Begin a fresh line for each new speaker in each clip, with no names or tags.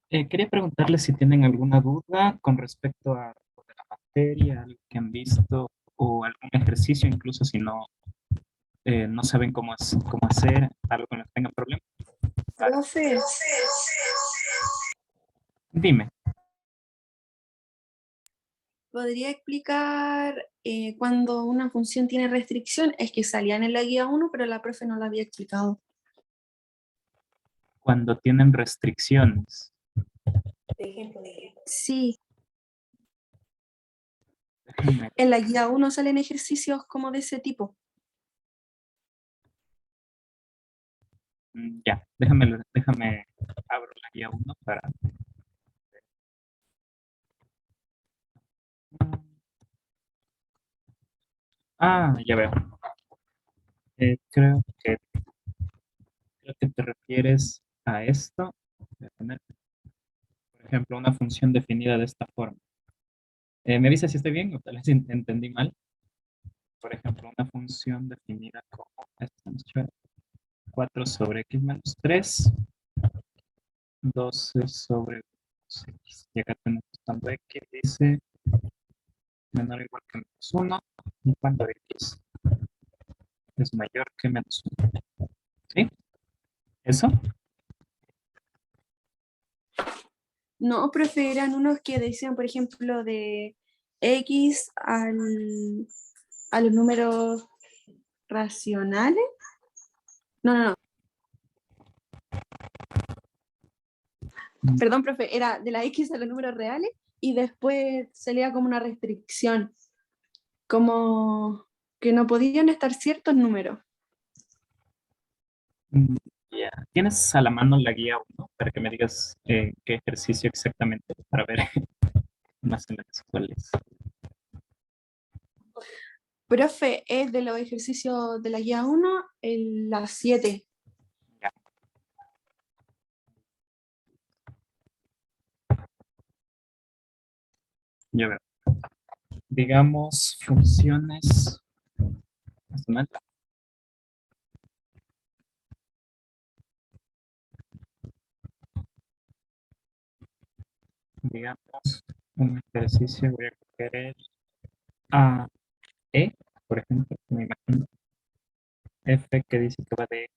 Quería preguntarles si tienen alguna duda con respecto a algo de la materia, algo que han visto o algún ejercicio, incluso si no saben cómo hacer, algo con lo que tengan problemas. Vale.
Profe,
Dime,
¿podría explicar cuando una función tiene restricción? Es que salían en la guía 1, pero la profe no la había explicado.
cuando tienen restricciones,
Sí,
déjenme,
en la guía 1 salen ejercicios como de ese tipo.
ya, déjame, abro la guía uno para... Ya veo. Eh, creo que, creo que te refieres a esto. Voy a poner, por ejemplo, una función definida de esta forma. ¿Me avisa si estoy bien o tal vez entendí mal? Por ejemplo, una función definida como 4 sobre x menos 3, 12 sobre x. Y acá tenemos cuando x dice menor o igual que menos 1 y cuando x es mayor que menos 1. ¿Sí? ¿Eso?
No, profe, eran unos que decían, por ejemplo, de X a los números racionales. No, no, no. Perdón, profe, era de la X a los números reales y después salía como una restricción, como que no podían estar ciertos números.
Mm, ya. ¿Tienes a la mano la guía uno para que me digas qué ejercicio exactamente para ver más o menos cuál es?
Profe, es de los ejercicios de la guía 1, la 7.
Ya, ya veo. Digamos, funciones. Más o menos, digamos, un ejercicio, voy a coger el A, E, por ejemplo, me imagino, F que dice que va de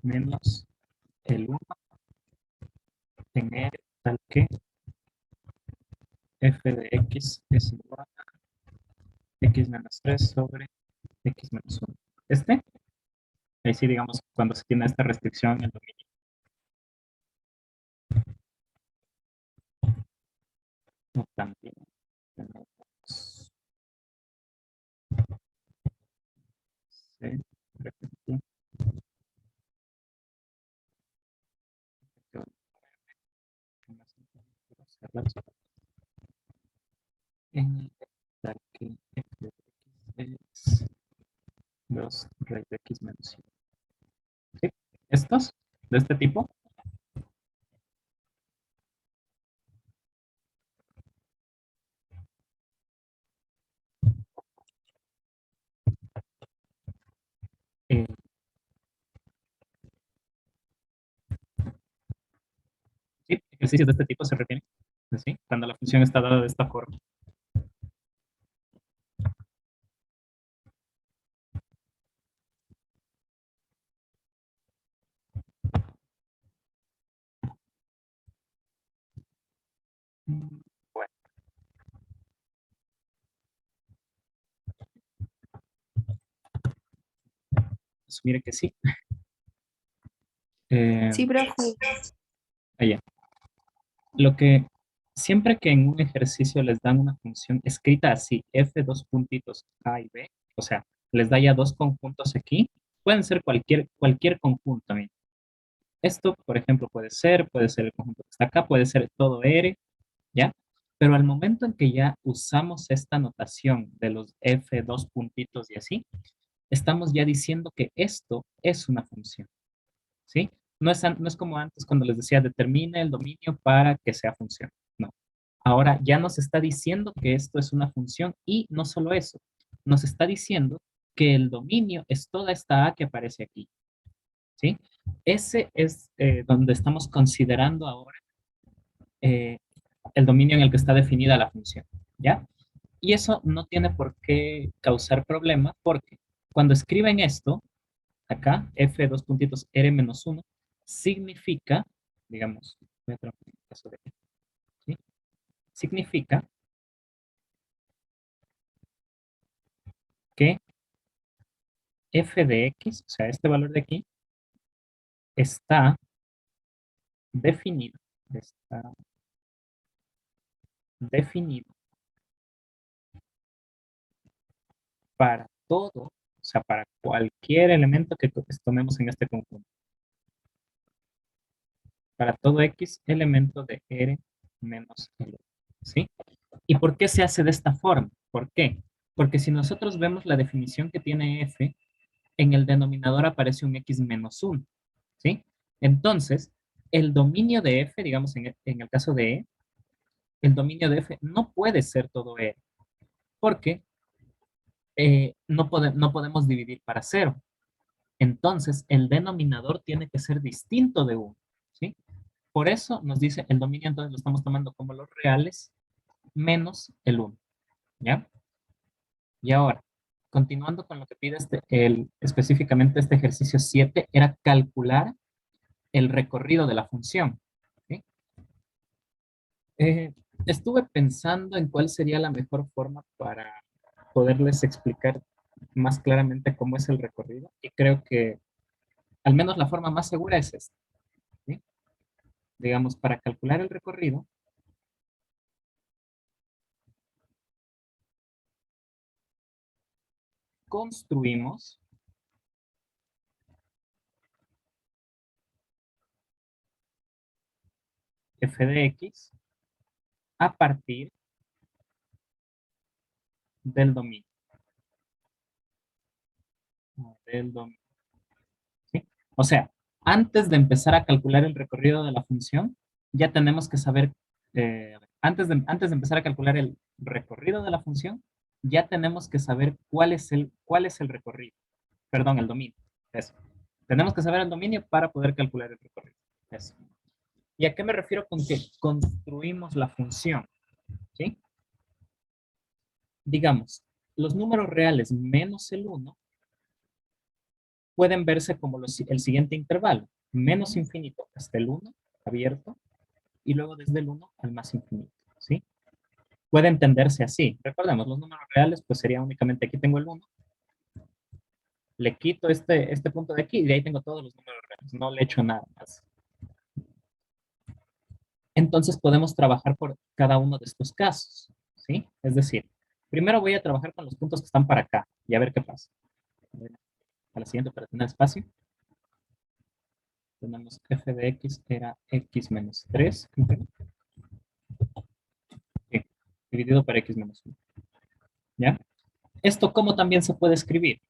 menos el uno en R, tal que F de X es igual a X menos 3 sobre X menos uno. Este, ahí sí, digamos, cuando se tiene esta restricción, el dominio. No, también tenemos C, por ejemplo, en tal que F de X es 2 raíz de X menos 1. ¿Sí? Estos, de este tipo, eh, sí, ejercicios de este tipo se refieren, ¿sí? Cuando la función está dada de esta forma. Bueno, asumir que sí. Eh,
Sí, profe.
allá. Lo que siempre que en un ejercicio les dan una función escrita así, f dos puntitos a y b, o sea, les da ya dos conjuntos aquí, pueden ser cualquier conjunto. Miren. Esto, por ejemplo, puede ser el conjunto que está acá, puede ser todo R, ¿ya? Pero al momento en que ya usamos esta notación de los f dos puntitos y así, estamos ya diciendo que esto es una función, ¿sí? No es como antes cuando les decía determine el dominio para que sea función. No. Ahora ya nos está diciendo que esto es una función y no solo eso, nos está diciendo que el dominio es toda esta A que aparece aquí, ¿sí? Ese es donde estamos considerando ahora eh, el dominio en el que está definida la función, ¿ya? Y eso no tiene por qué causar problema porque cuando escriben esto, acá, f dos puntitos r menos 1, significa, digamos, voy a trabajar en el caso de aquí, ¿sí? Significa que f de x, o sea, este valor de aquí, está definido, está definido para todo, o sea, para cualquier elemento que tomemos en este conjunto. Para todo x elemento de R menos L. ¿Sí? ¿Y por qué se hace de esta forma? ¿Por qué? Porque si nosotros vemos la definición que tiene f, en el denominador aparece un x menos 1. ¿Sí? Entonces, el dominio de f, digamos en el caso de E, el dominio de f no puede ser todo E, porque no podemos dividir para 0. Entonces, el denominador tiene que ser distinto de 1. ¿Sí? Por eso nos dice el dominio, entonces lo estamos tomando como los reales menos el 1. ¿Ya? Y ahora, continuando con lo que pide específicamente este ejercicio 7, era calcular el recorrido de la función. ¿Sí? Eh, Estuve pensando en cuál sería la mejor forma para poderles explicar más claramente cómo es el recorrido y creo que al menos la forma más segura es esta. ¿Sí? Digamos, para calcular el recorrido, construimos f de x a partir del dominio. Del dominio. ¿Sí? O sea, antes de empezar a calcular el recorrido de la función, ya tenemos que saber, antes de empezar a calcular el recorrido de la función, ya tenemos que saber cuál es el recorrido. Perdón, el dominio. Eso. Tenemos que saber el dominio para poder calcular el recorrido. Eso. ¿Y a qué me refiero con que construimos la función? ¿Sí? Digamos, los números reales menos el 1 pueden verse como el siguiente intervalo, menos infinito hasta el 1, abierto, y luego desde el 1 al más infinito, ¿sí? Puede entenderse así. Recordemos, los números reales, pues sería únicamente, aquí tengo el 1, le quito este punto de aquí, y de ahí tengo todos los números reales, no le echo nada más. Entonces podemos trabajar por cada uno de estos casos, ¿sí? Es decir, primero voy a trabajar con los puntos que están para acá, y a ver qué pasa. A la siguiente para tener espacio. Tenemos f de x era x menos 3, sí, dividido por x menos 1. ¿Ya? ¿Esto cómo también se puede escribir?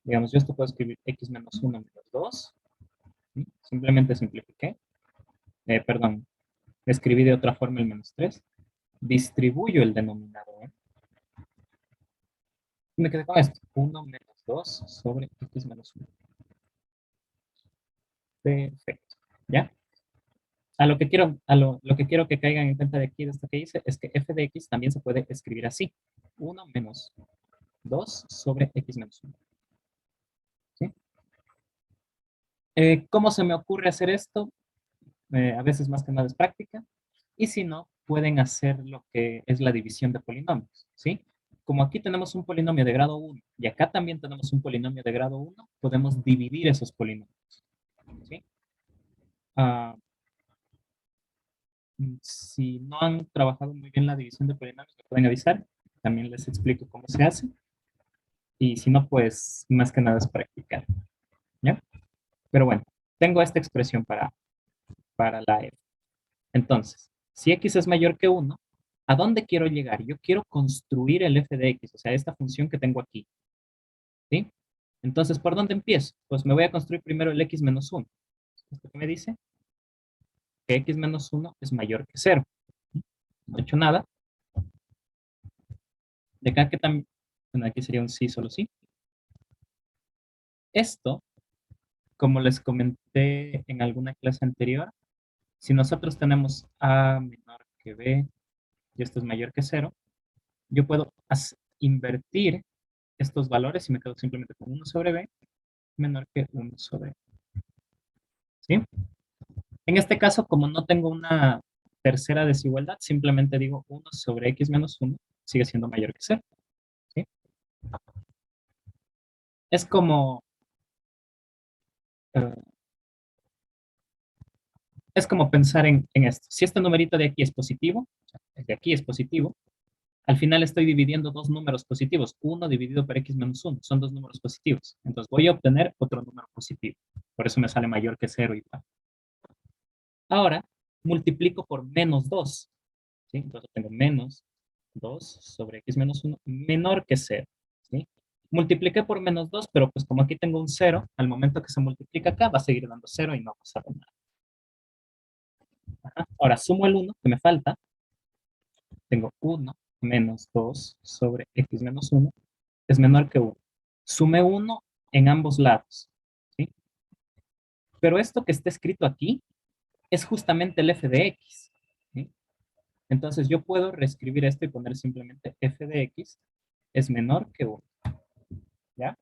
Digamos, yo esto puedo escribir x menos 1 menos 2. ¿Sí? Simplemente simplifiqué. Perdón, escribí de otra forma el menos 3. Distribuyo el denominador. Y me quedé con esto. 1 menos 2 sobre x menos 1. Perfecto. ¿Ya? Lo que quiero que caigan en cuenta de aquí, de esto que hice, es que f de x también se puede escribir así. 1 menos 2 sobre x menos 1. ¿Sí? ¿Cómo se me ocurre hacer esto? A veces más que nada es práctica. Y si no, pueden hacer lo que es la división de polinomios. ¿Sí? Como aquí tenemos un polinomio de grado 1 y acá también tenemos un polinomio de grado 1, podemos dividir esos polinomios. ¿Sí? Ah, si no han trabajado muy bien la división de polinomios, me pueden avisar. También les explico cómo se hace. Y si no, pues más que nada es practicar. ¿Ya? Pero bueno, tengo esta expresión para la f. Entonces, si x es mayor que 1, ¿a dónde quiero llegar? Yo quiero construir el f de x, o sea, esta función que tengo aquí. ¿Sí? Entonces, ¿por dónde empiezo? Pues me voy a construir primero el x menos 1. ¿Esto qué me dice? Que x menos 1 es mayor que 0. No he hecho nada. De acá que también, bueno, aquí sería un sí, solo sí. Esto, como les comenté en alguna clase anterior, Si nosotros tenemos A menor que B y esto es mayor que cero, yo puedo invertir estos valores y me quedo simplemente con 1 sobre B menor que 1 sobre A. ¿Sí? En este caso, como no tengo una tercera desigualdad, simplemente digo 1 sobre X menos 1 sigue siendo mayor que cero. ¿Sí? Es como... eh, es como pensar en esto. Si este numerito de aquí es positivo, o sea, el de aquí es positivo, al final estoy dividiendo dos números positivos. 1 dividido por X menos 1. Son dos números positivos. Entonces voy a obtener otro número positivo. Por eso me sale mayor que 0 y tal. Ahora, multiplico por menos 2. ¿Sí? Entonces tengo menos 2 sobre X menos 1 menor que 0. ¿Sí? Multipliqué por menos 2, pero pues como aquí tengo un 0, al momento que se multiplica acá va a seguir dando 0 y no va a pasar nada. Ajá. Ahora sumo el 1 que me falta. Tengo 1 menos 2 sobre X menos 1 es menor que 1. Sume 1 en ambos lados. ¿Sí? Pero esto que está escrito aquí es justamente el f de x. ¿Sí? Entonces yo puedo reescribir esto y poner simplemente f de x es menor que 1. ¿Ya?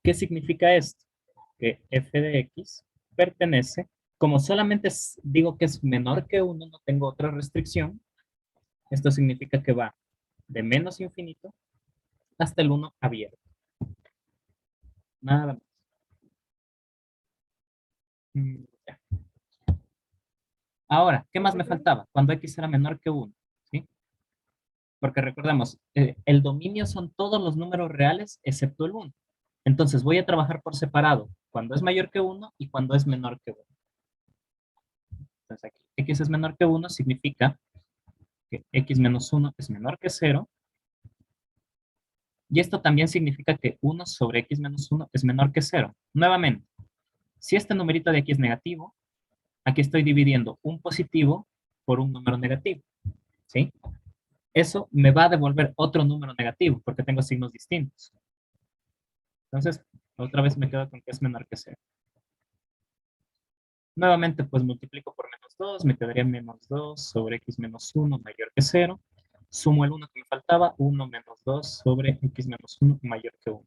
¿Qué significa esto? Que f de x pertenece, como solamente digo que es menor que 1, no tengo otra restricción, esto significa que va de menos infinito hasta el 1 abierto. Nada más. Ya. Ahora, ¿qué más me
Profesor,
faltaba? Cuando x era menor que 1. ¿Sí? Porque recordemos, el dominio son todos los números reales excepto el 1. Entonces voy a trabajar por separado cuando es mayor que 1 y cuando es menor que 1. Entonces aquí x es menor que 1 significa que x menos 1 es menor que 0. Y esto también significa que 1 sobre x menos 1 es menor que 0. Nuevamente, si este numerito de aquí es negativo, aquí estoy dividiendo un positivo por un número negativo. ¿Sí? Eso me va a devolver otro número negativo porque tengo signos distintos. Entonces, otra vez me quedo con que es menor que 0. Nuevamente, pues multiplico por menos 2, me quedaría menos 2 sobre x menos 1 mayor que 0. Sumo el 1 que me faltaba, 1 menos 2 sobre x menos 1 mayor que 1.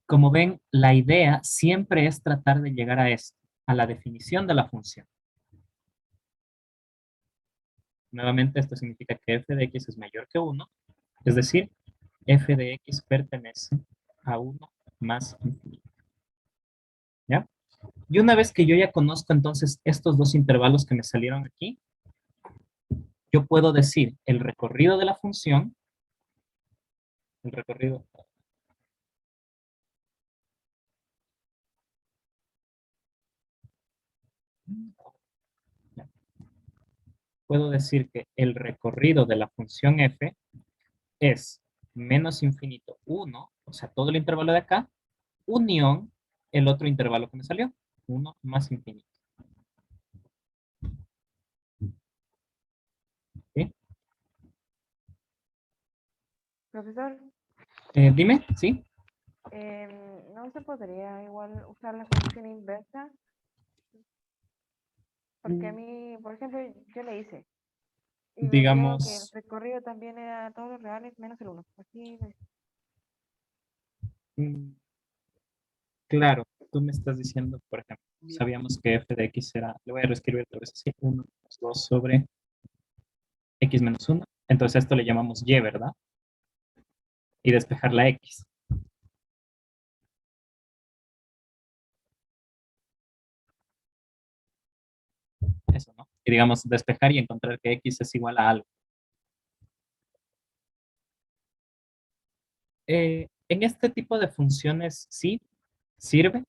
Como ven, la idea siempre es tratar de llegar a esto, a la definición de la función. Nuevamente, esto significa que f de x es mayor que 1, es decir, f de x pertenece a 1 más infinito. ¿Ya? Y una vez que yo ya conozco entonces estos dos intervalos que me salieron aquí, yo puedo decir el recorrido de la función, el recorrido, puedo decir que el recorrido de la función f es menos infinito 1, o sea, todo el intervalo de acá, unión el otro intervalo que me salió, 1 más infinito. ¿Sí?
profesor,
Dime, ¿sí?
¿no se podría igual usar la función inversa? Porque a
Mm,
mí, por ejemplo, yo le hice y me dio que el
Digamos,
recorrido también era todos los reales menos el uno. Así me
mm, claro, tú me estás diciendo, por ejemplo, sabíamos que f de x era, le voy a reescribir otra vez así, 1 menos 2 sobre x menos 1. Entonces esto le llamamos y, ¿verdad? Y despejar la x. Eso, ¿no? Y digamos, despejar y encontrar que x es igual a algo. En este tipo de funciones sí sirve,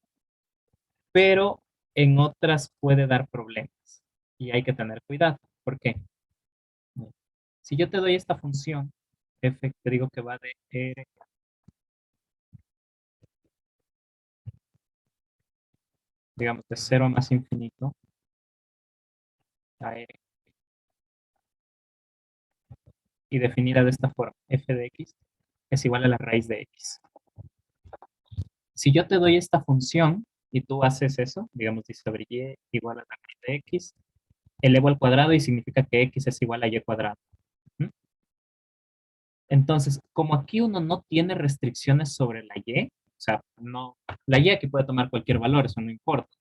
pero en otras puede dar problemas. Y hay que tener cuidado. ¿Por qué? Si yo te doy esta función, f, te digo que va de r, digamos, de 0 más infinito a r, y definida de esta forma, f de x es igual a la raíz de x. Si yo te doy esta función y tú haces eso, digamos, dice sobre y igual a la raíz de x, elevo al cuadrado y significa que x es igual a y cuadrado. ¿Mm? Entonces, como aquí uno no tiene restricciones sobre la y, o sea, no, la y aquí puede tomar cualquier valor, eso no importa.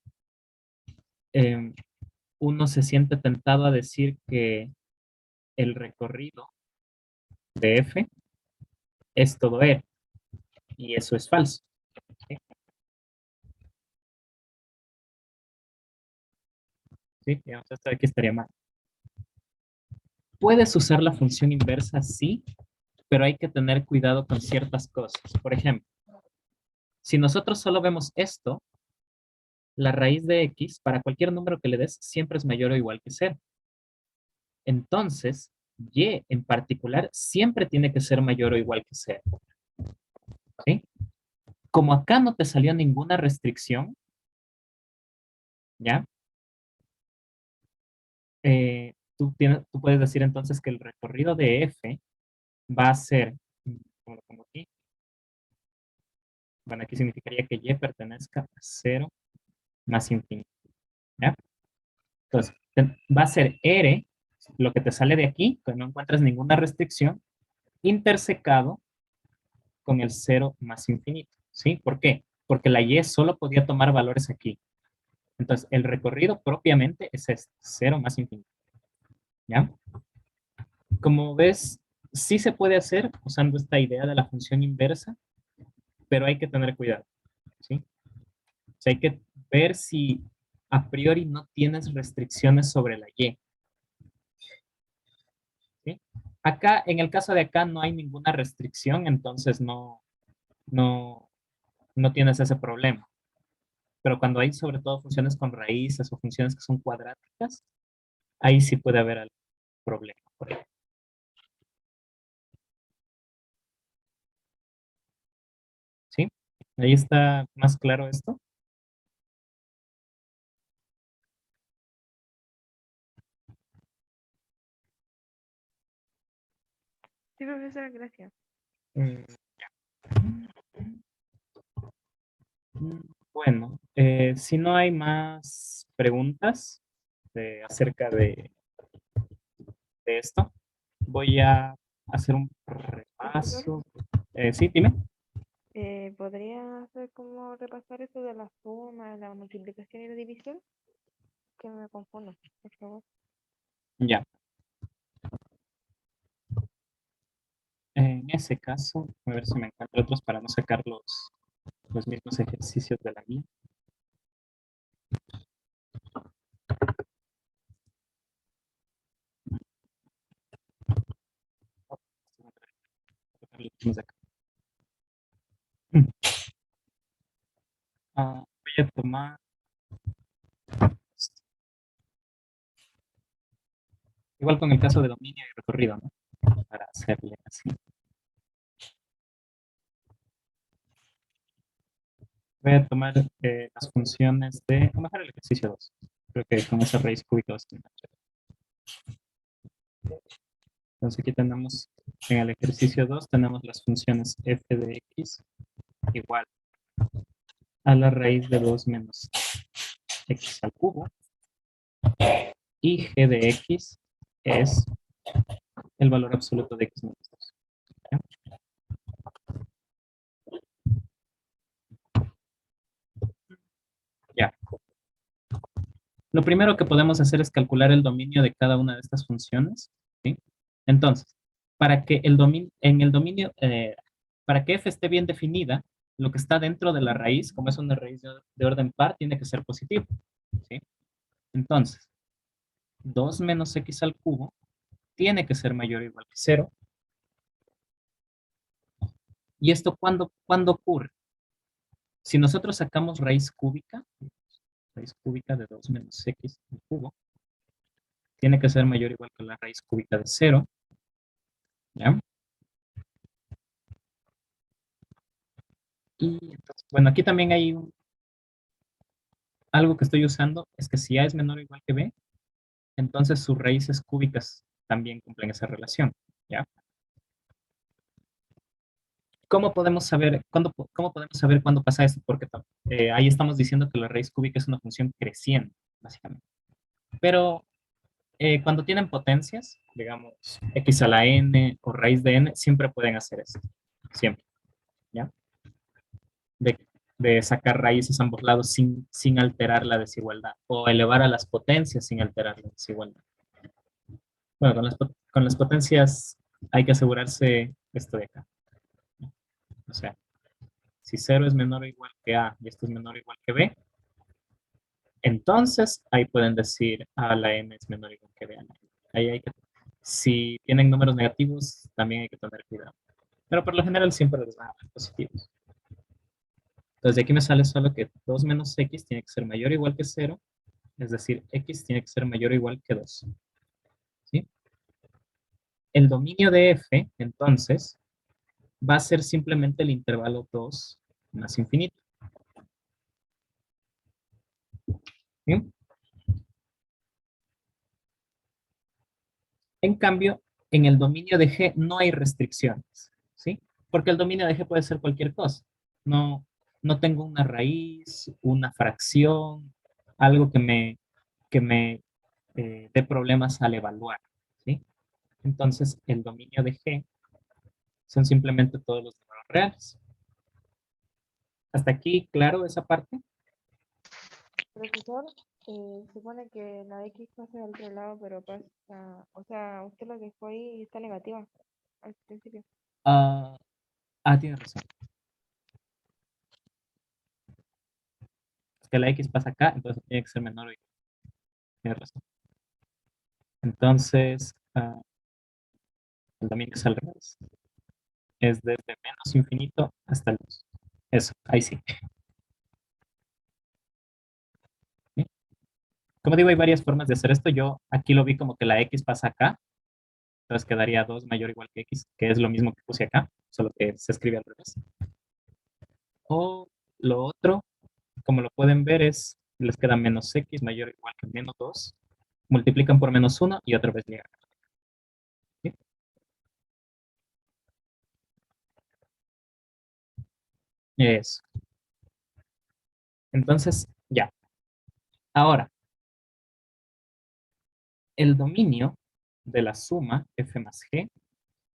Uno se siente tentado a decir que el recorrido de f es todo R, y eso es falso. ¿Sí? ¿Sí? Digamos, esto de aquí estaría mal. Puedes usar la función inversa, sí, pero hay que tener cuidado con ciertas cosas. Por ejemplo, si nosotros solo vemos esto, la raíz de x, para cualquier número que le des, siempre es mayor o igual que 0. Entonces, y en particular siempre tiene que ser mayor o igual que 0. ¿Sí? Como acá no te salió ninguna restricción, ¿ya? Tú puedes decir entonces que el recorrido de f va a ser, como lo pongo aquí, bueno, aquí significaría que y pertenezca a 0 más infinito, ¿ya? Entonces, va a ser R, lo que te sale de aquí, que no encuentras ninguna restricción, intersecado con el 0 más infinito, ¿sí? ¿Por qué? Porque la y solo podía tomar valores aquí. Entonces, el recorrido propiamente es este, 0 más infinito, ¿ya? Como ves, sí se puede hacer usando esta idea de la función inversa, pero hay que tener cuidado, ¿sí? O sea, hay que ver si a priori no tienes restricciones sobre la y, ¿sí? Acá, en el caso de acá, no hay ninguna restricción, entonces no, no tienes ese problema. Pero cuando hay sobre todo funciones con raíces o funciones que son cuadráticas, ahí sí puede haber algún problema por ahí. ¿Sí? Ahí está más claro esto.
Sí, profesora, gracias.
Mm, Bueno, si no hay más preguntas acerca de esto, voy a hacer un repaso. Sí, dime.
¿Podría hacer como repasar eso de la suma, la multiplicación y la división? Que me confundo, por favor.
Ya. En ese caso, a ver si me encuentro otros para no sacar los mismos ejercicios de la guía. Voy a tomar igual con el caso de dominio y recorrido, ¿no? Para hacerle así. Voy a tomar las funciones de, a mejor el ejercicio 2. Creo que con esa raíz cúbica va a ser más chévere. Entonces aquí tenemos, en el ejercicio 2 tenemos las funciones f de x igual a la raíz de 2 menos x al cubo. Y g de x es el valor absoluto de x menos 2. ¿Ya? Ya. Lo primero que podemos hacer es calcular el dominio de cada una de estas funciones, ¿sí? Entonces, para que en el dominio, para que f esté bien definida, lo que está dentro de la raíz, como es una raíz de orden par, tiene que ser positivo, ¿sí? Entonces, 2 menos x al cubo tiene que ser mayor o igual que 0. ¿Y esto cuándo ocurre? Si nosotros sacamos raíz cúbica de 2 menos x al cubo, tiene que ser mayor o igual que la raíz cúbica de 0, ¿ya? Y entonces, bueno, aquí también hay algo que estoy usando, es que si A es menor o igual que B, entonces sus raíces cúbicas también cumplen esa relación, ¿ya? ¿Cómo podemos saber cuándo pasa esto? Porque ahí estamos diciendo que la raíz cúbica es una función creciente, básicamente. Pero cuando tienen potencias, digamos, x a la n o raíz de n, siempre pueden hacer esto. Siempre. ¿Ya? De sacar raíces a ambos lados sin alterar la desigualdad. O elevar a las potencias sin alterar la desigualdad. Bueno, con las potencias hay que asegurarse esto de acá. O sea, si 0 es menor o igual que A y esto es menor o igual que B, entonces ahí pueden decir A a la n es menor o igual que B a la n. Ahí hay que, si tienen números negativos, también hay que tener cuidado. Pero por lo general siempre les van a dar positivos. Entonces de aquí me sale solo que 2 menos x tiene que ser mayor o igual que 0, es decir, x tiene que ser mayor o igual que 2. ¿Sí? El dominio de f, entonces, va a ser simplemente el intervalo 2 más infinito. ¿Sí? En cambio, en el dominio de G no hay restricciones, ¿sí? Porque el dominio de G puede ser cualquier cosa. No, no tengo una raíz, una fracción, algo que me dé problemas al evaluar, ¿sí? Entonces, el dominio de G son simplemente todos los números reales. ¿Hasta aquí claro esa parte?
Profesor, supone que la X pasa al otro lado, pero pasa, o sea, usted lo dejó ahí y está negativa al principio.
Ah, tiene razón. Es que la X pasa acá, entonces tiene que ser menor o igual. Tiene razón. Entonces, el dominio es al revés. Es desde menos infinito hasta el 2. Eso, ahí sí. ¿Sí? Como digo, hay varias formas de hacer esto. Yo aquí lo vi como que la X pasa acá, entonces quedaría 2 mayor o igual que X, que es lo mismo que puse acá, solo que se escribe al revés. O lo otro, como lo pueden ver, es les queda menos X mayor o igual que menos 2. Multiplican por menos 1 y otra vez llegan. ¿Sí? Eso. Entonces, ya. Ahora, el dominio de la suma f más g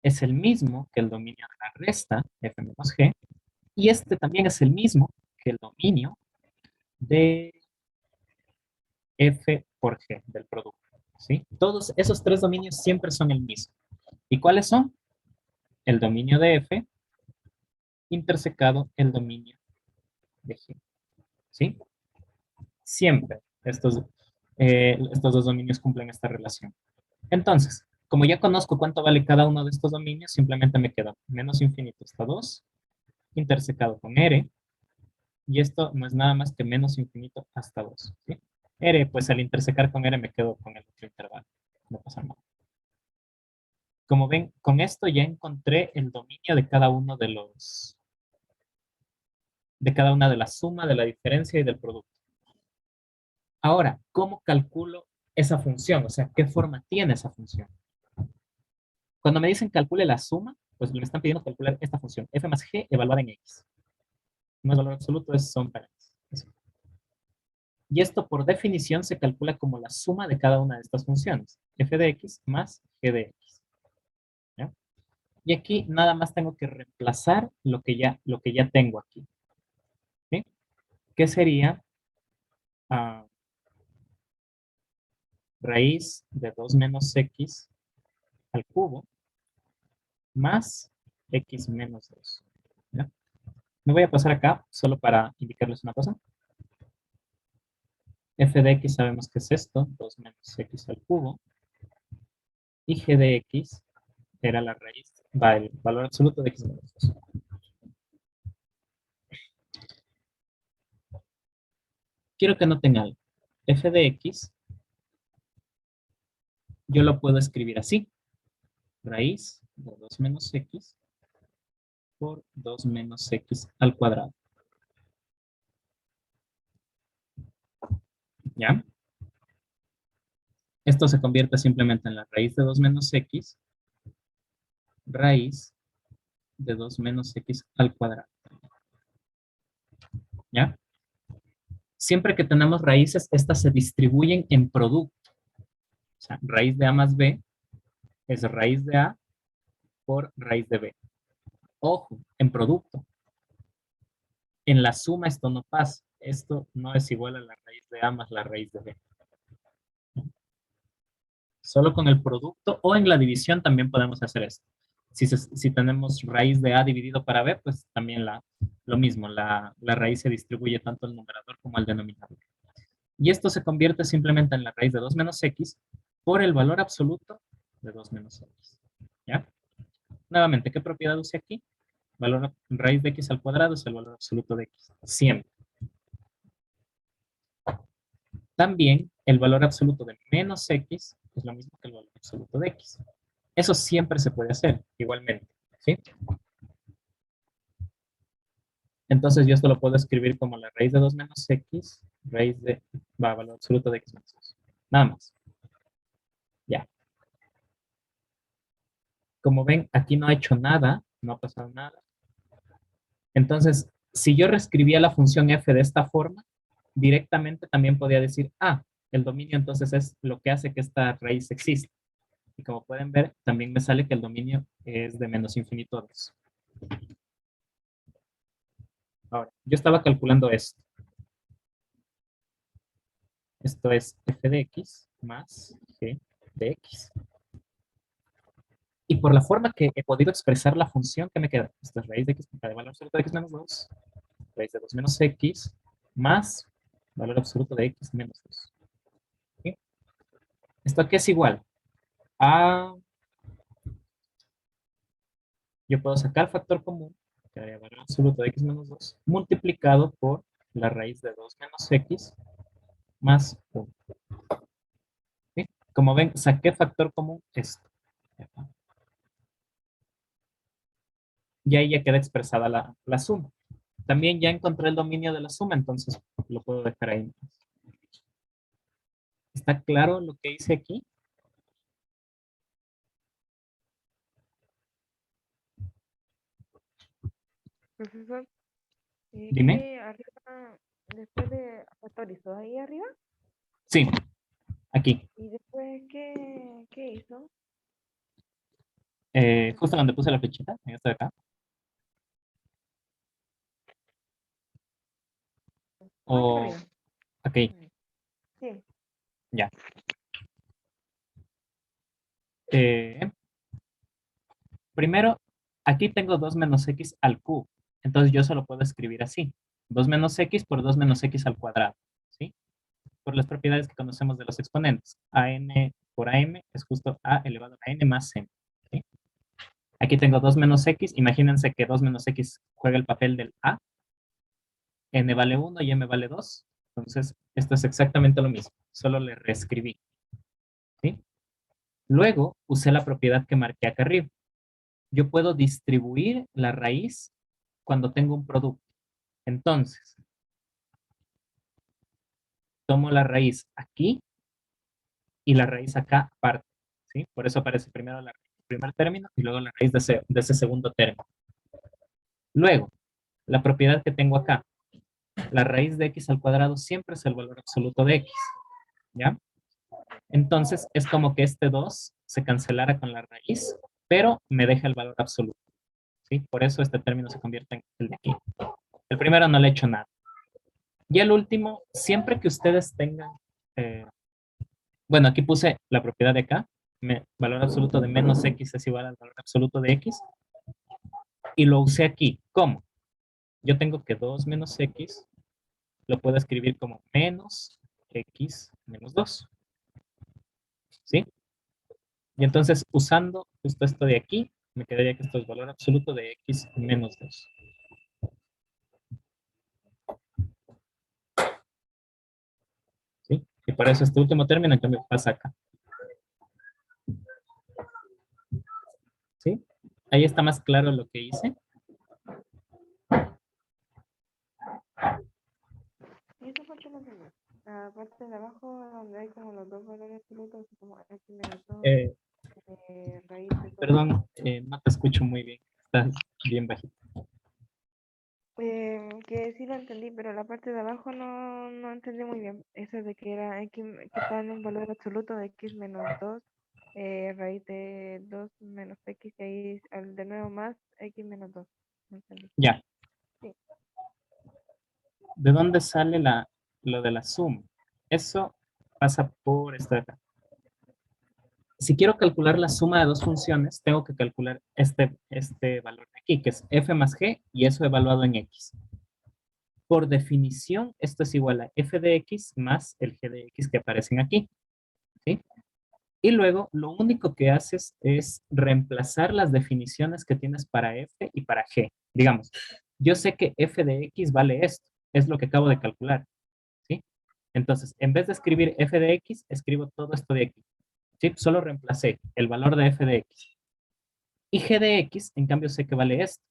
es el mismo que el dominio de la resta f menos g, y este también es el mismo que el dominio de f por g, del producto. ¿Sí? Todos esos tres dominios siempre son el mismo. ¿Y cuáles son? El dominio de f intersecado el dominio de g. ¿Sí? Siempre estos dos dominios cumplen esta relación. Entonces, como ya conozco cuánto vale cada uno de estos dominios, simplemente me queda menos infinito hasta 2, intersecado con r, y esto no es nada más que menos infinito hasta 2. ¿Sí? R, pues al intersecar con R me quedo con el otro intervalo. No pasa nada. Como ven, con esto ya encontré el dominio de cada uno de cada una de la suma, de la diferencia y del producto. Ahora, ¿cómo calculo esa función? O sea, ¿qué forma tiene esa función? Cuando me dicen calcule la suma, pues me están pidiendo calcular esta función, f más g evaluada en x. No es valor absoluto, son parámetros. Y esto por definición se calcula como la suma de cada una de estas funciones, f de x más g de x. ¿Ya? Y aquí nada más tengo que reemplazar lo que ya tengo aquí. ¿Sí? ¿Qué sería raíz de 2 menos x al cubo más x menos 2? ¿Ya? Me voy a pasar acá solo para indicarles una cosa. F de x sabemos que es esto, 2 menos x al cubo. Y g de x era la raíz, el valor absoluto de x menos 2. Quiero que noten algo. F de x, yo lo puedo escribir así. Raíz de 2 menos x por 2 menos x al cuadrado. ¿Ya? Esto se convierte simplemente en la raíz de 2 menos x, raíz de 2 menos x al cuadrado. ¿Ya? Siempre que tenemos raíces, estas se distribuyen en producto. O sea, raíz de a más b es raíz de a por raíz de b. Ojo, en producto. En la suma esto no pasa. Esto no es igual a la raíz de a más la raíz de b. Solo con el producto o en la división también podemos hacer esto. Si tenemos raíz de a dividido para b, pues también lo mismo, la raíz se distribuye tanto al numerador como al denominador. Y esto se convierte simplemente en la raíz de 2 menos x por el valor absoluto de 2 menos x. ¿Ya? Nuevamente, ¿qué propiedad use aquí? Raíz de x al cuadrado es el valor absoluto de x. Siempre. También el valor absoluto de menos x es lo mismo que el valor absoluto de x. Eso siempre se puede hacer, igualmente. ¿Sí? Entonces yo esto lo puedo escribir como la raíz de 2 menos x, valor absoluto de x menos 2. Nada más. Ya. Como ven, aquí no ha hecho nada, no ha pasado nada. Entonces, si yo reescribía la función f de esta forma, directamente también podía decir, el dominio entonces es lo que hace que esta raíz exista. Y como pueden ver, también me sale que el dominio es de menos infinito a 2. Ahora, yo estaba calculando esto. Esto es f de x más g de x. Y por la forma que he podido expresar la función, ¿qué me queda? Esto es raíz de x de valor absoluto de x menos 2, raíz de 2 menos x, más valor absoluto de x menos 2. ¿Sí? ¿Esto aquí es igual? Yo puedo sacar factor común, que daría valor absoluto de x menos 2, multiplicado por la raíz de 2 menos x más 1. ¿Sí? Como ven, saqué factor común esto. Y ahí ya queda expresada la suma. También ya encontré el dominio de la suma, entonces lo puedo dejar ahí. ¿Está claro lo que hice aquí?
Profesor,
Dime.
¿qué arriba, después de factorizó ahí arriba?
Sí, aquí.
¿Y después qué hizo?
Justo donde puse la flechita, en esto de acá.
Más
O
arriba.
aquí,
Sí.
ya. Primero, aquí tengo 2 menos x al cubo. Entonces yo solo puedo escribir así. 2 menos x por 2 menos x al cuadrado. ¿Sí? Por las propiedades que conocemos de los exponentes. an por am es justo a elevado a n más n. ¿Sí? Aquí tengo 2 menos x. Imagínense que 2 menos x juega el papel del a. N vale 1 y m vale 2. Entonces, esto es exactamente lo mismo. Solo le reescribí. ¿Sí? Luego, usé la propiedad que marqué acá arriba. Yo puedo distribuir la raíz cuando tengo un producto. Entonces, tomo la raíz aquí y la raíz acá aparte. ¿Sí? Por eso aparece primero el primer término y luego la raíz de ese segundo término. Luego, la propiedad que tengo acá, la raíz de x al cuadrado siempre es el valor absoluto de x. ¿Ya? Entonces, es como que este 2 se cancelara con la raíz, pero me deja el valor absoluto. ¿Sí? Por eso este término se convierte en el de aquí. El primero no le he hecho nada. Y el último, siempre que ustedes tengan, bueno, aquí puse la propiedad de acá, valor absoluto de menos x es igual al valor absoluto de x, y lo usé aquí. ¿Cómo? Yo tengo que 2 menos x, lo puedo escribir como menos x menos 2. ¿Sí? Y entonces, usando justo esto de aquí, me quedaría que esto es valor absoluto de x menos 2. ¿Sí? Y por eso este último término, en cambio, pasa acá. ¿Sí? Ahí está más claro lo que hice.
Y eso fue que no entendí. La parte de abajo donde hay como los dos valores absolutos, como x menos 2,
Eh,
raíz de todo.
Perdón, no te escucho muy bien. Está bien bajito.
Que sí lo entendí, pero la parte de abajo no entendí muy bien. Eso de que era x, que está en un valor absoluto de x menos 2, raíz de 2 menos x, y ahí de nuevo más x menos 2. No entendí.
Ya.
Sí.
¿De dónde sale lo de la suma? Eso pasa por esta de acá. Si quiero calcular la suma de dos funciones, tengo que calcular este valor de aquí, que es f más g, y eso evaluado en x. Por definición, esto es igual a f de x más el g de x que aparecen aquí. ¿Sí? Y luego, lo único que haces es reemplazar las definiciones que tienes para f y para g. Digamos, yo sé que f de x vale esto, es lo que acabo de calcular. ¿Sí? Entonces, en vez de escribir f de x, escribo todo esto de aquí. ¿Sí? Solo reemplacé el valor de f de x. Y g de x, en cambio, sé que vale esto.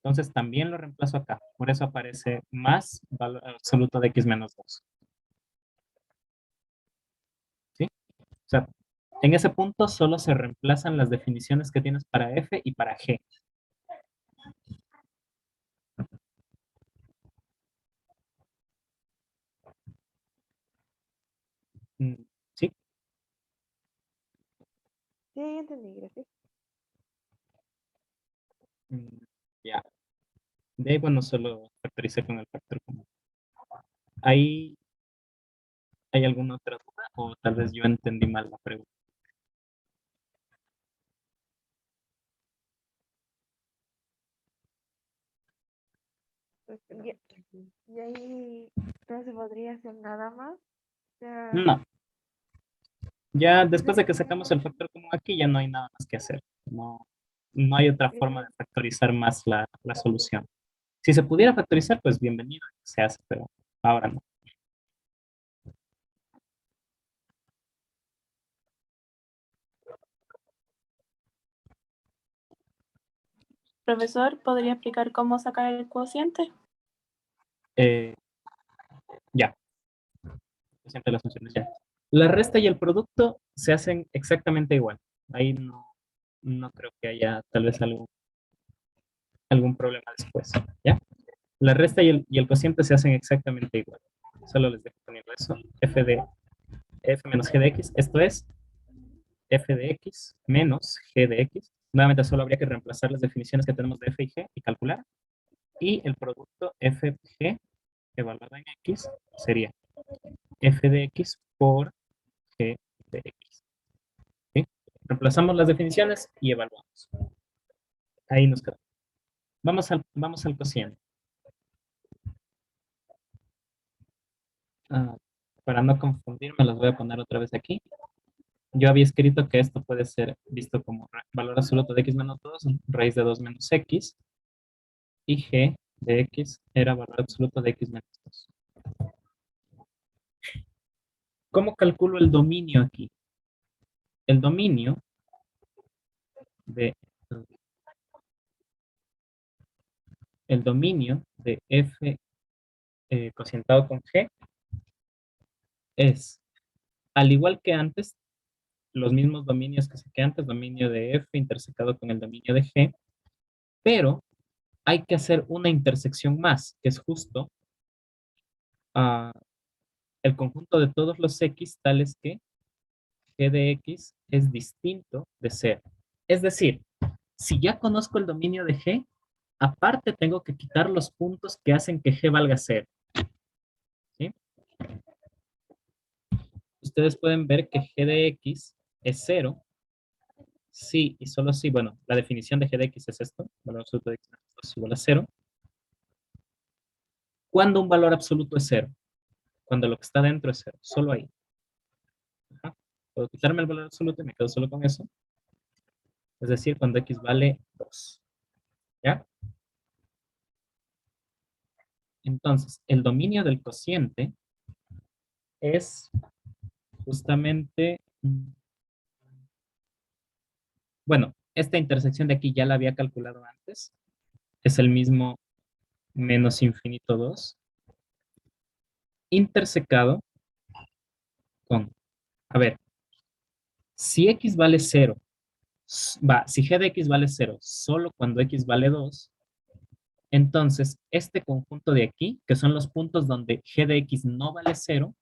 Entonces, también lo reemplazo acá. Por eso aparece más valor absoluto de x menos 2. ¿Sí? O sea, en ese punto solo se reemplazan las definiciones que tienes para f y para g. ¿Sí?
Sí, entendí, gracias.
Ya. De ahí, bueno, solo factoricé con el factor común. ¿Hay alguna otra duda? O tal vez yo entendí mal la pregunta.
Pues, y ahí no se podría hacer nada más. O sea,
No. Ya después de que sacamos el factor común aquí, ya no hay nada más que hacer. No hay otra forma de factorizar más la solución. Si se pudiera factorizar, pues bienvenido, se hace, pero ahora no.
Profesor, ¿podría explicar cómo sacar el cociente?
Ya. Siempre las funciones ya. La resta y el producto se hacen exactamente igual. Ahí no creo que haya tal vez algún problema después. ¿Ya? La resta y el cociente se hacen exactamente igual. Solo les dejo poniendo eso. F menos g de x. Esto es f de x menos g de x. Nuevamente solo habría que reemplazar las definiciones que tenemos de f y g y calcular. Y el producto fg evaluado en x sería f de x por g de x. ¿Sí? Reemplazamos las definiciones y evaluamos. Ahí nos quedamos. Vamos al cociente. Para no confundirme, las voy a poner otra vez aquí. Yo había escrito que esto puede ser visto como valor absoluto de x menos 2, raíz de 2 menos x, y g de x era valor absoluto de x menos 2. ¿Cómo calculo el dominio aquí? El dominio de f cocientado con g es, al igual que antes, los mismos dominios que saqué antes, dominio de f intersecado con el dominio de g, pero hay que hacer una intersección más, que es justo el conjunto de todos los x tales que g de x es distinto de 0. Es decir, si ya conozco el dominio de g, aparte tengo que quitar los puntos que hacen que g valga 0. ¿Sí? Ustedes pueden ver que g de x es 0. Sí, y solo si, bueno, la definición de g de x es esto, valor absoluto de x menos 2 igual a 0. ¿Cuándo un valor absoluto es 0? Cuando lo que está dentro es 0, solo ahí. Ajá. Puedo quitarme el valor absoluto y me quedo solo con eso. Es decir, cuando x vale 2. ¿Ya? Entonces, el dominio del cociente es justamente, bueno, esta intersección de aquí ya la había calculado antes. Es el mismo menos infinito 2 intersecado con, a ver, si x vale 0 Si g de x vale 0 solo cuando x vale 2, entonces este conjunto de aquí, que son los puntos donde g de x no vale 0,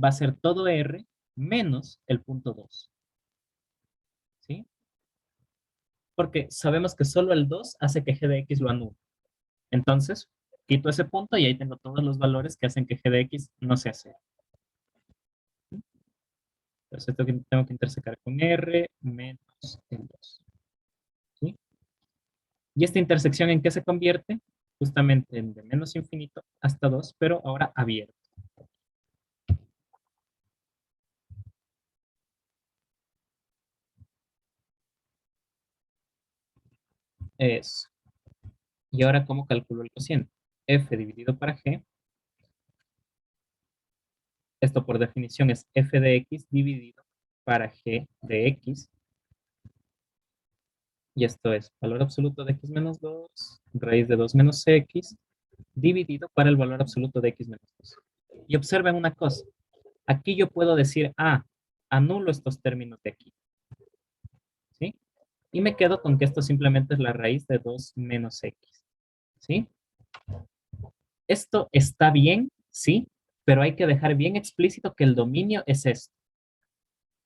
va a ser todo R menos el punto 2. ¿Sí? Porque sabemos que solo el 2 hace que g de x lo anule. Entonces, quito ese punto y ahí tengo todos los valores que hacen que g de x no sea 0. Entonces tengo que intersecar con R menos el 2. ¿Sí? ¿Y esta intersección en qué se convierte? Justamente en de menos infinito hasta 2, pero ahora abierto. Eso. Y ahora, ¿cómo calculo el cociente? F dividido para G. Esto por definición es F de X dividido para G de X. Y esto es valor absoluto de X menos 2, raíz de 2 menos X, dividido para el valor absoluto de X menos 2. Y observen una cosa. Aquí yo puedo decir, anulo estos términos de aquí. ¿Sí? Y me quedo con que esto simplemente es la raíz de 2 menos X. ¿Sí? Esto está bien, sí, pero hay que dejar bien explícito que el dominio es esto.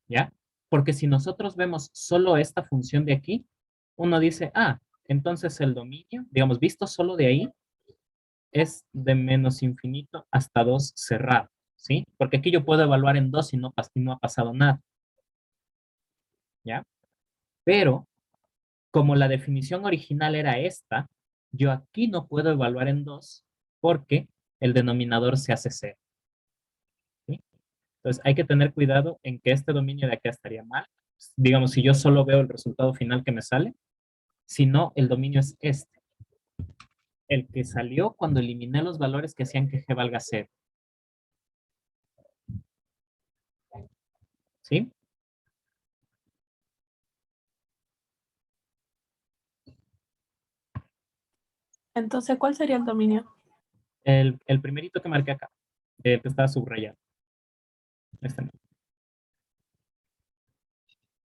¿Ya? Porque si nosotros vemos solo esta función de aquí, uno dice, entonces el dominio, digamos, visto solo de ahí, es de menos infinito hasta 2 cerrado, ¿sí? Porque aquí yo puedo evaluar en 2 y no ha pasado nada. ¿Ya? Pero, como la definición original era esta, yo aquí no puedo evaluar en 2 porque el denominador se hace 0. ¿Sí? Entonces hay que tener cuidado en que este dominio de acá estaría mal. Digamos, si yo solo veo el resultado final que me sale, si no, el dominio es este. El que salió cuando eliminé los valores que hacían que g valga 0. ¿Sí?
Entonces, ¿cuál sería el dominio?
El primerito que marqué acá, el que está subrayado. Este no.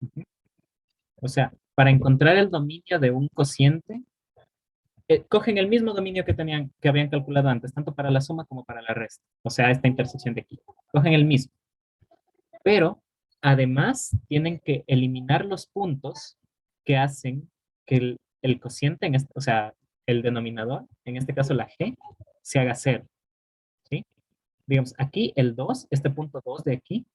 Ujú. O sea, para encontrar el dominio de un cociente, cogen el mismo dominio que habían calculado antes, tanto para la suma como para la resta. O sea, esta intersección de aquí. Cogen el mismo. Pero, además, tienen que eliminar los puntos que hacen que el cociente, o sea, el denominador, en este caso la g, se haga 0. ¿Sí? Digamos, aquí el 2, este punto 2 de aquí,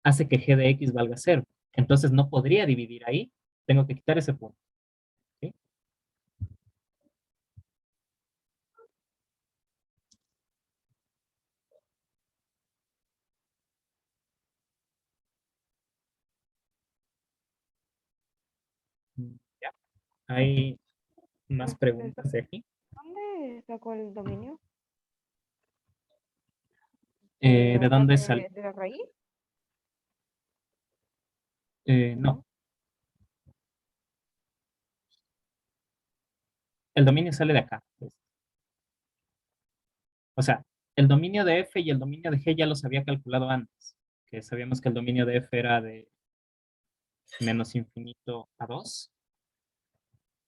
hace que g de x valga 0. Entonces no podría dividir ahí, tengo que quitar ese punto. ¿Sí? ¿Ya? Hay más preguntas de aquí.
¿Dónde sacó el dominio?
¿De dónde sale?
¿De la raíz?
No, el dominio sale de acá. Pues. O sea, el dominio de f y el dominio de g ya los había calculado antes, que sabíamos que el dominio de f era de menos infinito a 2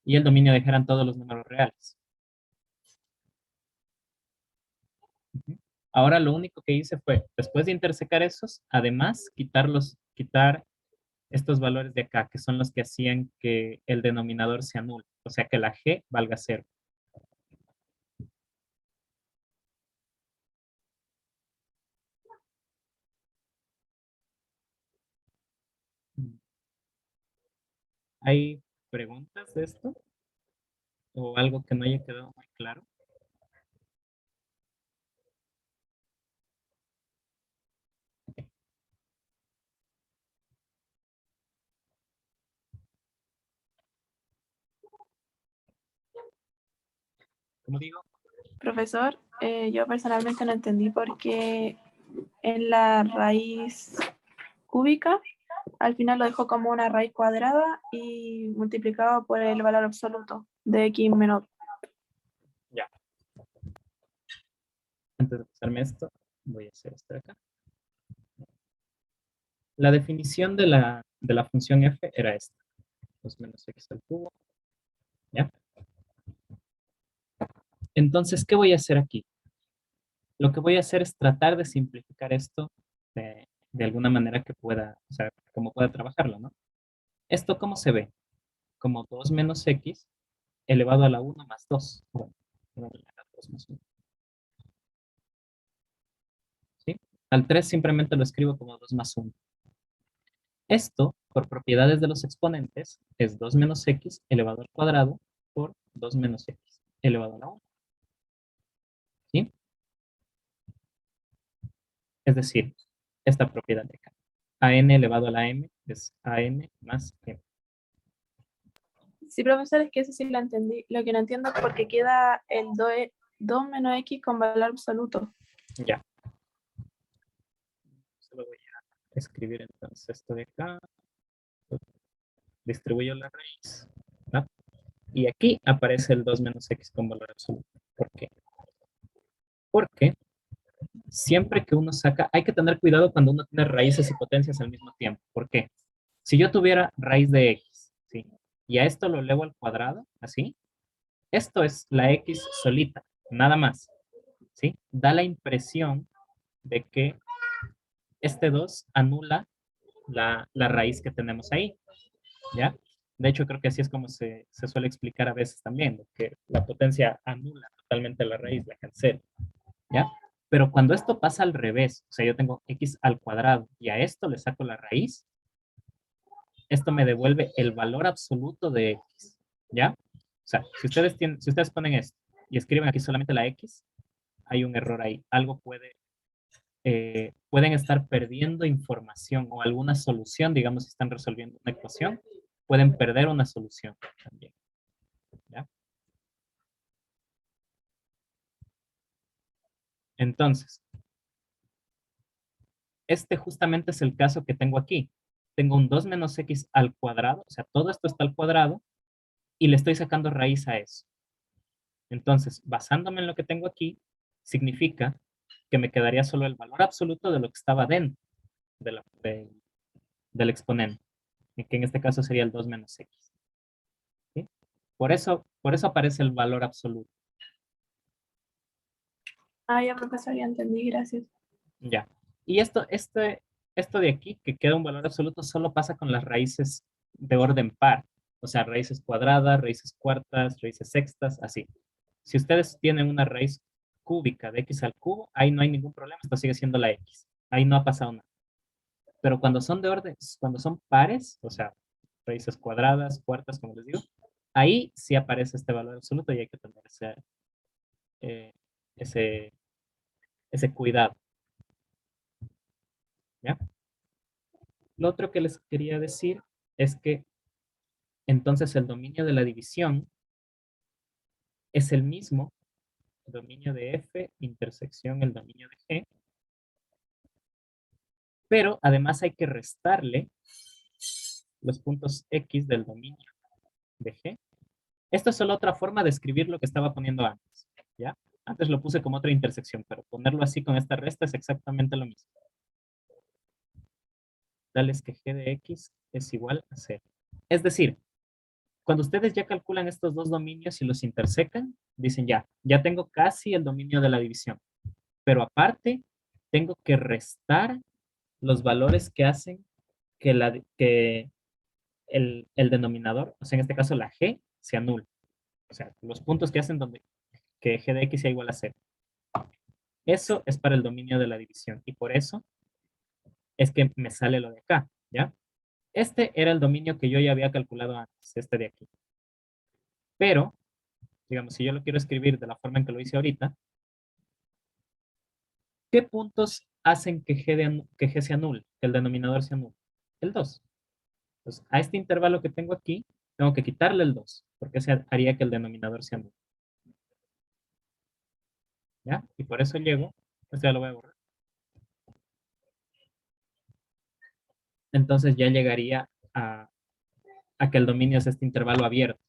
y el dominio de g eran todos los números reales. Ujú. Ahora lo único que hice fue, después de intersecar esos, además quitar estos valores de acá, que son los que hacían que el denominador se anule, o sea que la g valga 0. ¿Hay preguntas de esto? ¿O algo que no haya quedado muy claro? Como digo,
Profesor, yo personalmente no entendí por qué en la raíz cúbica al final lo dejó como una raíz cuadrada y multiplicado por el valor absoluto de x menos.
ya. Antes de pasarme esto, voy a hacer esto de acá. La definición de la función f era esta. 2 menos x al cubo. ¿Ya? Entonces, ¿qué voy a hacer aquí? Lo que voy a hacer es tratar de simplificar esto de alguna manera que pueda, o sea, como pueda trabajarlo, ¿no? ¿Esto cómo se ve? Como 2 menos x elevado a la 1 más 2. Bueno, elevado a la 2 más 1. ¿Sí? Al 3 simplemente lo escribo como 2 más 1. Esto, por propiedades de los exponentes, es 2 menos x elevado al cuadrado por 2 menos x elevado a la 1. ¿Sí? Es decir, esta propiedad de acá. AN elevado a la m es AN más m.
Sí, profesor, es que eso sí lo entendí. Lo que no entiendo es por qué queda el 2 menos x con valor absoluto.
Ya. Solo voy a escribir entonces esto de acá. Distribuyo la raíz. ¿No? Y aquí aparece el 2 menos x con valor absoluto. ¿Por qué? Porque siempre que uno saca, hay que tener cuidado cuando uno tiene raíces y potencias al mismo tiempo. ¿Por qué? Si yo tuviera raíz de x, ¿sí? Y a esto lo elevo al cuadrado, así, esto es la x solita, nada más, ¿sí? Da la impresión de que este 2 anula la raíz que tenemos ahí, ¿ya? De hecho, creo que así es como se suele explicar a veces también, que la potencia anula totalmente la raíz, la cancela, ¿ya? Pero cuando esto pasa al revés, o sea, yo tengo x al cuadrado y a esto le saco la raíz, esto me devuelve el valor absoluto de x, ¿ya? O sea, si ustedes ponen esto y escriben aquí solamente la x, hay un error ahí. Algo pueden estar perdiendo información o alguna solución, digamos, si están resolviendo una ecuación, pueden perder una solución también, ¿ya? Entonces, este justamente es el caso que tengo aquí. Tengo un 2 menos x al cuadrado, o sea, todo esto está al cuadrado, y le estoy sacando raíz a eso. Entonces, basándome en lo que tengo aquí, significa que me quedaría solo el valor absoluto de lo que estaba dentro del exponente, que en este caso sería el 2 menos x. ¿Sí? Por eso aparece el valor absoluto.
Ah, ya, profesor, ya entendí, gracias.
Ya. Y esto de aquí, que queda un valor absoluto, solo pasa con las raíces de orden par. O sea, raíces cuadradas, raíces cuartas, raíces sextas, así. Si ustedes tienen una raíz cúbica de x al cubo, ahí no hay ningún problema, esto sigue siendo la x. Ahí no ha pasado nada. Pero cuando son de orden, cuando son pares, o sea, raíces cuadradas, cuartas, como les digo, ahí sí aparece este valor absoluto y hay que tener eh, ese, ese cuidado. ¿Ya? Lo otro que les quería decir es que entonces el dominio de la división es el mismo dominio de f intersección el dominio de g, pero además hay que restarle los puntos x del dominio de g. Esto es solo otra forma de escribir lo que estaba poniendo antes, ¿ya? Antes lo puse como otra intersección, pero ponerlo así con esta resta es exactamente lo mismo. Dales que g de x es igual a 0. Es decir, cuando ustedes ya calculan estos dos dominios y los intersecan, dicen ya tengo casi el dominio de la división. Pero aparte, tengo que restar los valores que hacen que el denominador, o sea, en este caso la g, se anule. O sea, los puntos que hacen donde que g de x sea igual a 0. Eso es para el dominio de la división. Y por eso es que me sale lo de acá, ¿ya? Este era el dominio que yo ya había calculado antes, este de aquí. Pero, digamos, si yo lo quiero escribir de la forma en que lo hice ahorita, ¿qué puntos hacen que g se anule, que el denominador se anule? El 2. Entonces, a este intervalo que tengo aquí, tengo que quitarle el 2, porque ese haría que el denominador se anule. ¿Ya? Y por eso llego, esto ya lo voy a borrar. Entonces ya llegaría a que el dominio es este intervalo abierto.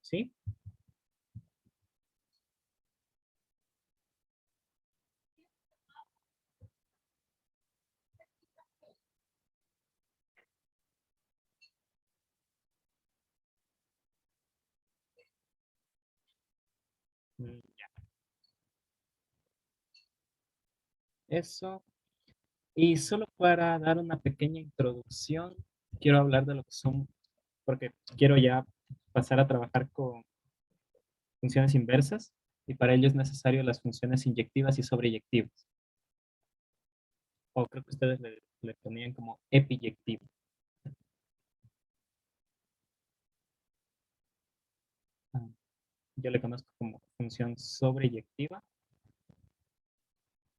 ¿Sí? Ya. Eso. Y solo para dar una pequeña introducción, quiero hablar de lo que son, porque quiero ya pasar a trabajar con funciones inversas, y para ello es necesario las funciones inyectivas y sobreyectivas. O creo que ustedes le ponían como epiyectivo. Ah, yo le conozco como función sobreyectiva.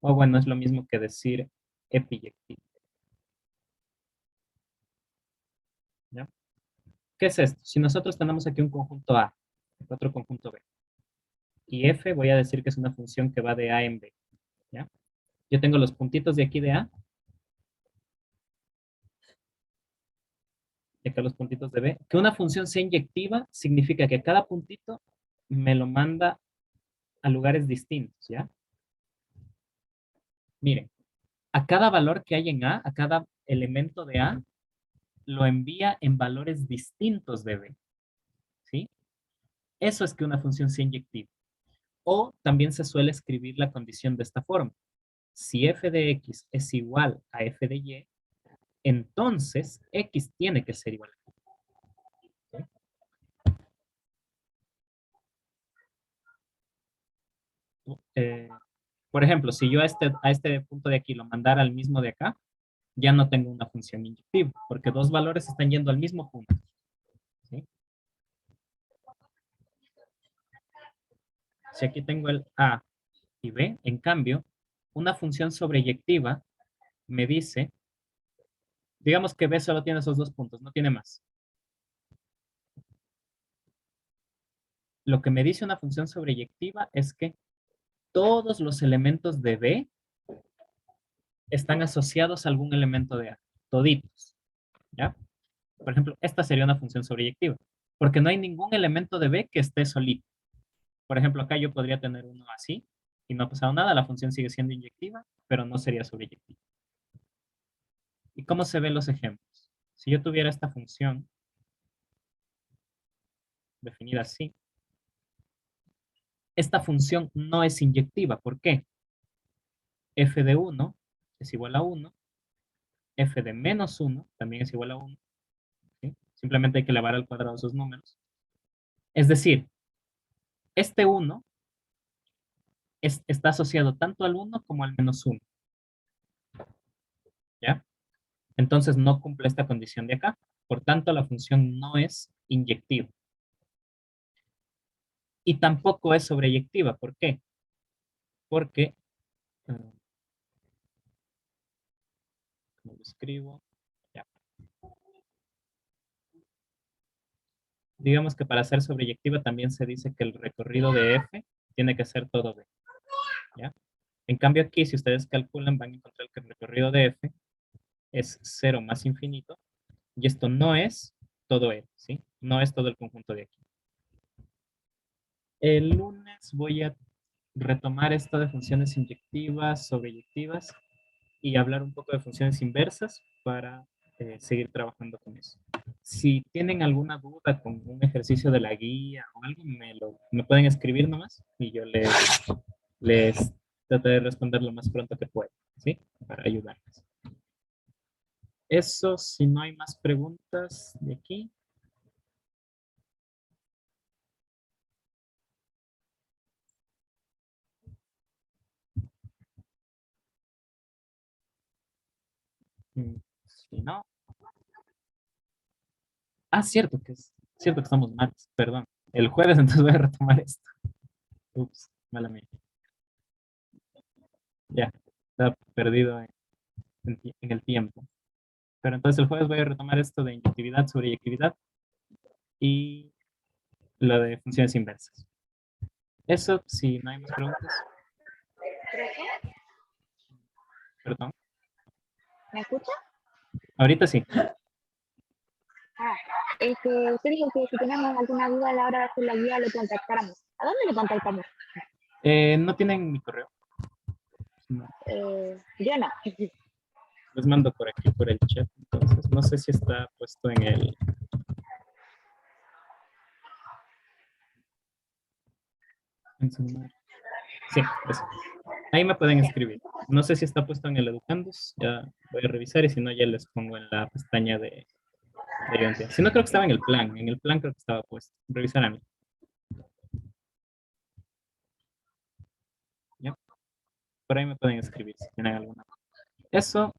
O bueno, es lo mismo que decir epiyectivo. ¿Ya? ¿Qué es esto? Si nosotros tenemos aquí un conjunto A, otro conjunto B, y F voy a decir que es una función que va de A en B. ¿Ya? Yo tengo los puntitos de aquí de A, y acá los puntitos de B. Que una función sea inyectiva significa que cada puntito me lo manda a lugares distintos, ¿ya? Miren, a cada valor que hay en A, a cada elemento de A, lo envía en valores distintos de B, ¿sí? Eso es que una función sea inyectiva. O también se suele escribir la condición de esta forma. Si f de x es igual a f de y, entonces x tiene que ser igual a y. ¿Sí? Por ejemplo, si yo a este punto de aquí lo mandara al mismo de acá, ya no tengo una función inyectiva, porque dos valores están yendo al mismo punto. ¿Sí? Si aquí tengo el A y B, en cambio, una función sobreyectiva me dice, digamos que B solo tiene esos dos puntos, no tiene más. Lo que me dice una función sobreyectiva es que todos los elementos de B están asociados a algún elemento de A, toditos, ¿ya? Por ejemplo, esta sería una función sobreyectiva, porque no hay ningún elemento de B que esté solito. Por ejemplo, acá yo podría tener uno así, y no ha pasado nada, la función sigue siendo inyectiva, pero no sería sobreyectiva. ¿Y cómo se ven los ejemplos? Si yo tuviera esta función definida así, esta función no es inyectiva. ¿Por qué? F de 1 es igual a 1, F de menos 1 también es igual a 1, ¿sí? Simplemente hay que elevar al cuadrado esos números. Es decir, este 1 está asociado tanto al 1 como al menos 1. ¿Ya? Entonces no cumple esta condición de acá. Por tanto, la función no es inyectiva. Y tampoco es sobreyectiva. ¿Por qué? Porque, ¿cómo lo escribo? Ya. Digamos que para ser sobreyectiva también se dice que el recorrido de f tiene que ser todo b. ¿Ya? En cambio aquí, si ustedes calculan, van a encontrar que el recorrido de f es 0 más infinito. Y esto no es todo L, ¿sí? No es todo el conjunto de aquí. El lunes voy a retomar esto de funciones inyectivas, sobreyectivas y hablar un poco de funciones inversas para seguir trabajando con eso. Si tienen alguna duda con un ejercicio de la guía o algo, me pueden escribir nomás y yo les trataré de responder lo más pronto que pueda, ¿sí? Para ayudarles. Eso, si no hay más preguntas de aquí. Si no. Ah, cierto que estamos martes, perdón. El jueves entonces voy a retomar esto. Ups, mala mía. Ya, está perdido en el tiempo. Pero entonces el jueves voy a retomar esto de inyectividad, sobreyectividad y lo de funciones inversas. Eso, si no hay más preguntas. Perdón.
¿Me escucha?
Ahorita sí.
Usted dijo que si tenemos alguna duda a la hora de hacer la guía, lo contactáramos. ¿A dónde le contactamos?
¿No tienen mi correo? No.
Yo no.
Les mando por aquí, por el chat. Entonces, no sé si está puesto en el... Sí, eso. Ahí me pueden escribir. No sé si está puesto en el Educandos, ya voy a revisar y si no ya les pongo en la pestaña de identidad. Si no, creo que estaba en el plan creo que estaba puesto. Revisar a mí. ¿Ya? Por ahí me pueden escribir si tienen alguna. Eso.